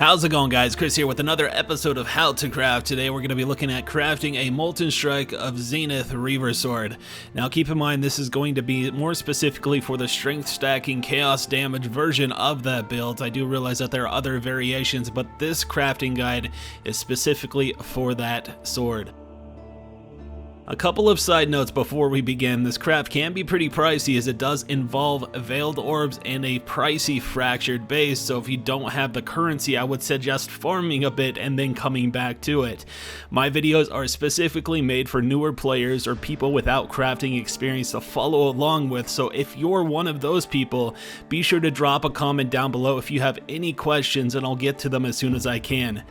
How's it going, guys? Chris here with another episode of How to Craft. Today we're going to be looking at crafting a Molten Strike of Zenith Reaver Sword. Now keep in mind this is going to be more specifically for the strength stacking chaos damage version of that build. I do realize that there are other variations, but this crafting guide is specifically for that sword. A couple of side notes before we begin. This craft can be pretty pricey as it does involve veiled orbs and a pricey fractured base, so if you don't have the currency I would suggest farming a bit and then coming back to it. My videos are specifically made for newer players or people without crafting experience to follow along with, so if you're one of those people, be sure to drop a comment down below if you have any questions and I'll get to them as soon as I can.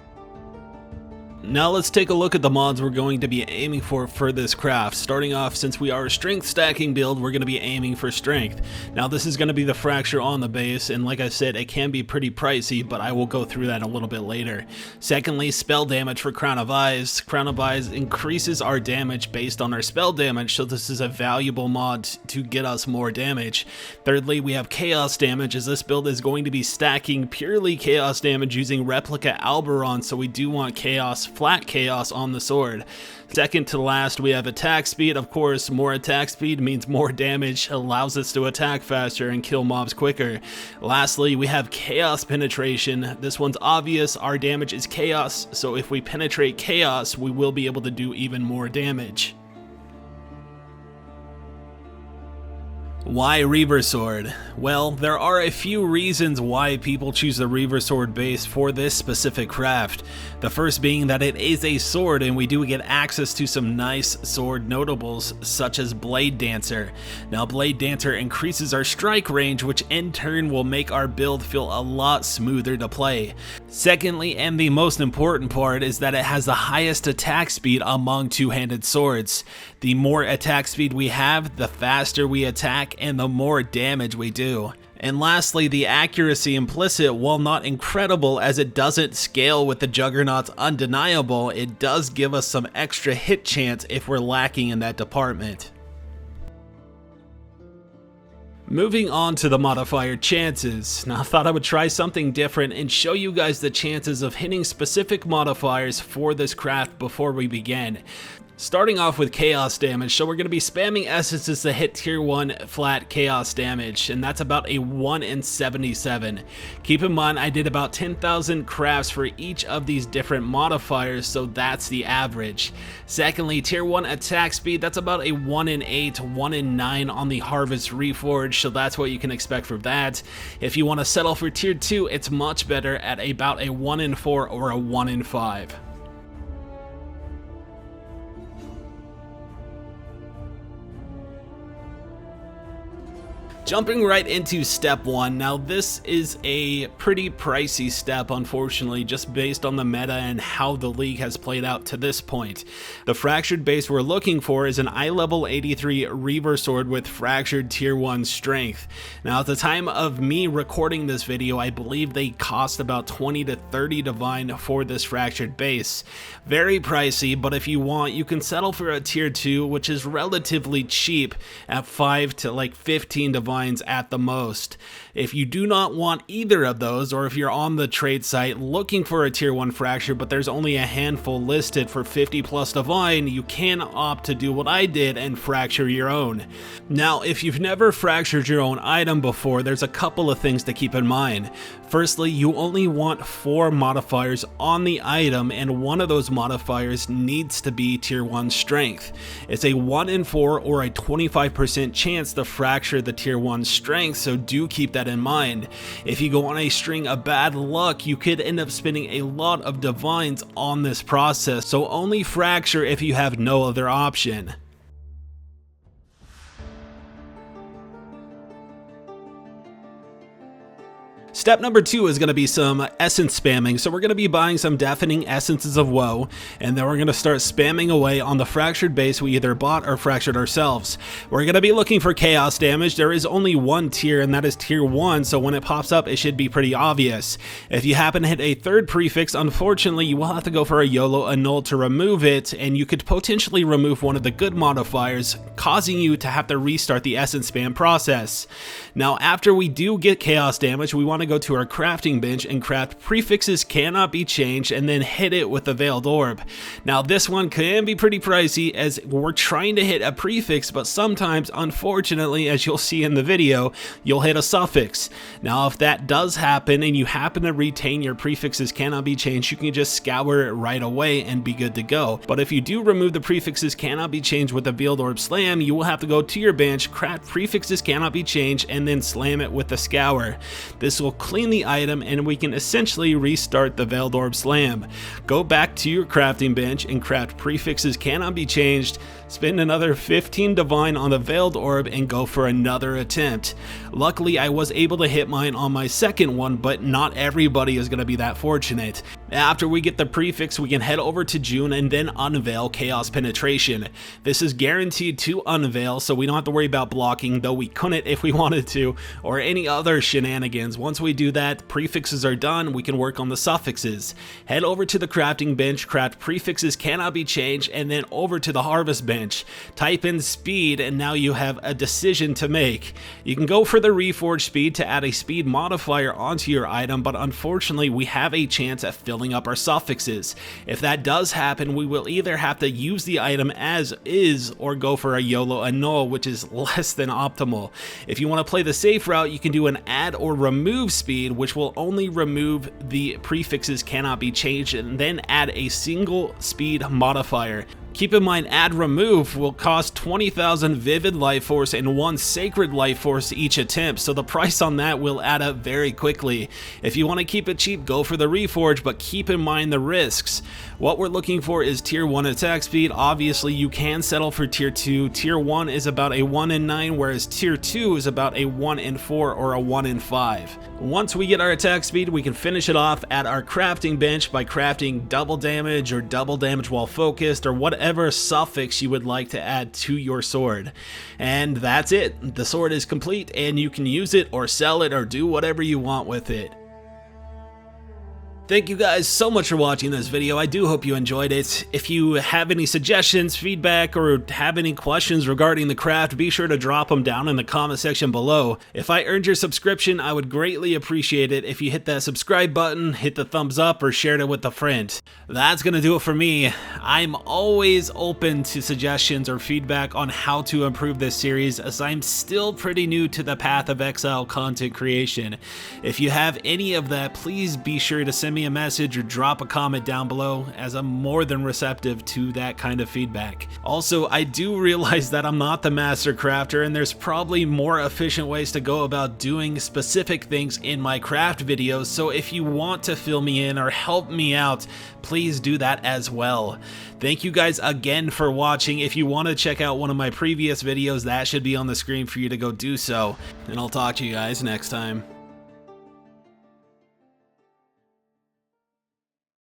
Now let's take a look at the mods we're going to be aiming for this craft. Starting off, since we are a strength stacking build, we're going to be aiming for strength. Now this is going to be the fracture on the base, and like I said, it can be pretty pricey, but I will go through that a little bit later. Secondly, spell damage for Crown of Eyes. Crown of Eyes increases our damage based on our spell damage, so this is a valuable mod to get us more damage. Thirdly, we have chaos damage, as this build is going to be stacking purely chaos damage using replica Alberon, so we do want flat chaos on the sword. Second to last, we have attack speed. Of course, more attack speed means more damage, allows us to attack faster and kill mobs quicker. Lastly, we have chaos penetration. This one's obvious, our damage is chaos, so if we penetrate chaos, we will be able to do even more damage. Why Reaver Sword? Well, there are a few reasons why people choose the Reaver Sword base for this specific craft. The first being that it is a sword and we do get access to some nice sword notables such as Blade Dancer. Now Blade Dancer increases our strike range, which in turn will make our build feel a lot smoother to play. Secondly, and the most important part, is that it has the highest attack speed among two-handed swords. The more attack speed we have, the faster we attack and the more damage we do. And lastly, the accuracy implicit, while not incredible as it doesn't scale with the Juggernaut's undeniable, it does give us some extra hit chance if we're lacking in that department. Moving on to the modifier chances. Now I thought I would try something different and show you guys the chances of hitting specific modifiers for this craft before we begin. Starting off with chaos damage, so we're going to be spamming essences to hit tier 1 flat chaos damage, and that's about a 1 in 77. Keep in mind I did about 10,000 crafts for each of these different modifiers, so that's the average. Secondly, tier 1 attack speed, that's about a 1 in 8, 1 in 9 on the Harvest Reforge, so that's what you can expect from that. If you want to settle for tier 2, it's much better at about a 1 in 4 or a 1 in 5. Jumping right into step 1, now this is a pretty pricey step unfortunately, just based on the meta and how the league has played out to this point. The fractured base we're looking for is an ILVL 83 Reaver Sword with fractured tier 1 strength. Now at the time of me recording this video, I believe they cost about 20 to 30 divine for this fractured base. Very pricey, but if you want, you can settle for a tier 2, which is relatively cheap at 5 to like 15 divine at the most. If you do not want either of those, or if you're on the trade site looking for a tier 1 fracture but there's only a handful listed for 50 plus divine, you can opt to do what I did and fracture your own. Now if you've never fractured your own item before, there's a couple of things to keep in mind. Firstly, you only want 4 modifiers on the item, and one of those modifiers needs to be tier 1 strength. It's a 1 in 4 or a 25% chance to fracture the tier 1 strength, so do keep that in mind. If you go on a string of bad luck, you could end up spending a lot of divines on this process, so only fracture if you have no other option. Step number 2 is going to be some essence spamming. So we're going to be buying some deafening Essences of Woe, and then we're going to start spamming away on the fractured base we either bought or fractured ourselves. We're going to be looking for chaos damage. There is only one tier, and that is tier 1, so when it pops up it should be pretty obvious. If you happen to hit a third prefix, unfortunately you will have to go for a YOLO Annul to remove it, and you could potentially remove one of the good modifiers, causing you to have to restart the essence spam process. Now after we do get chaos damage, we want to go to our crafting bench and craft Prefixes Cannot Be Changed, and then hit it with the Veiled Orb. Now this one can be pretty pricey as we're trying to hit a prefix, but sometimes, unfortunately, as you'll see in the video, you'll hit a suffix. Now if that does happen and you happen to retain your Prefixes Cannot Be Changed, you can just scour it right away and be good to go. But if you do remove the Prefixes Cannot Be Changed with the Veiled Orb slam, you will have to go to your bench, craft Prefixes Cannot Be Changed, and then slam it with the scour. This will clean the item and we can essentially restart the Veiled Orb slam. Go back to your crafting bench and craft Prefixes Cannot Be Changed, spend another 15 divine on the Veiled Orb, and go for another attempt. Luckily I was able to hit mine on my second one, but not everybody is going to be that fortunate. After we get the prefix, we can head over to June and then unveil Chaos Penetration. This is guaranteed to unveil, so we don't have to worry about blocking, though we couldn't if we wanted to, or any other shenanigans. Once we do that, prefixes are done, we can work on the suffixes. Head over to the crafting bench, craft Prefixes Cannot Be Changed, and then over to the harvest bench. Type in speed, and now you have a decision to make. You can go for the Reforge Speed to add a speed modifier onto your item, but unfortunately we have a chance at filling up our suffixes. If that does happen, we will either have to use the item as is or go for a YOLO Annul, which is less than optimal. If you want to play the safe route, you can do an add or remove speed, which will only remove the Prefixes Cannot Be Changed and then add a single speed modifier. Keep in mind, add remove will cost 20,000 vivid life force and 1 sacred life force each attempt, so the price on that will add up very quickly. If you want to keep it cheap, go for the Reforge, but keep in mind the risks. What we're looking for is tier 1 attack speed. Obviously you can settle for tier 2. Tier 1 is about a 1 in 9, whereas tier 2 is about a 1 in 4 or a 1 in 5. Once we get our attack speed, we can finish it off at our crafting bench by crafting double damage or double damage while focused, or whatever suffix you would like to add to your sword. And that's it. The sword is complete and you can use it or sell it or do whatever you want with it. Thank you guys so much for watching this video. I do hope you enjoyed it. If you have any suggestions, feedback, or have any questions regarding the craft, be sure to drop them down in the comment section below. If I earned your subscription, I would greatly appreciate it if you hit that subscribe button, hit the thumbs up, or shared it with a friend. That's gonna do it for me. I'm always open to suggestions or feedback on how to improve this series, as I'm still pretty new to the Path of Exile content creation. If you have any of that, please be sure to send me a message or drop a comment down below, as I'm more than receptive to that kind of feedback. Also, I do realize that I'm not the master crafter and there's probably more efficient ways to go about doing specific things in my craft videos, so if you want to fill me in or help me out, please do that as well. Thank you guys again for watching. If you want to check out one of my previous videos, that should be on the screen for you to go do so, and I'll talk to you guys next time.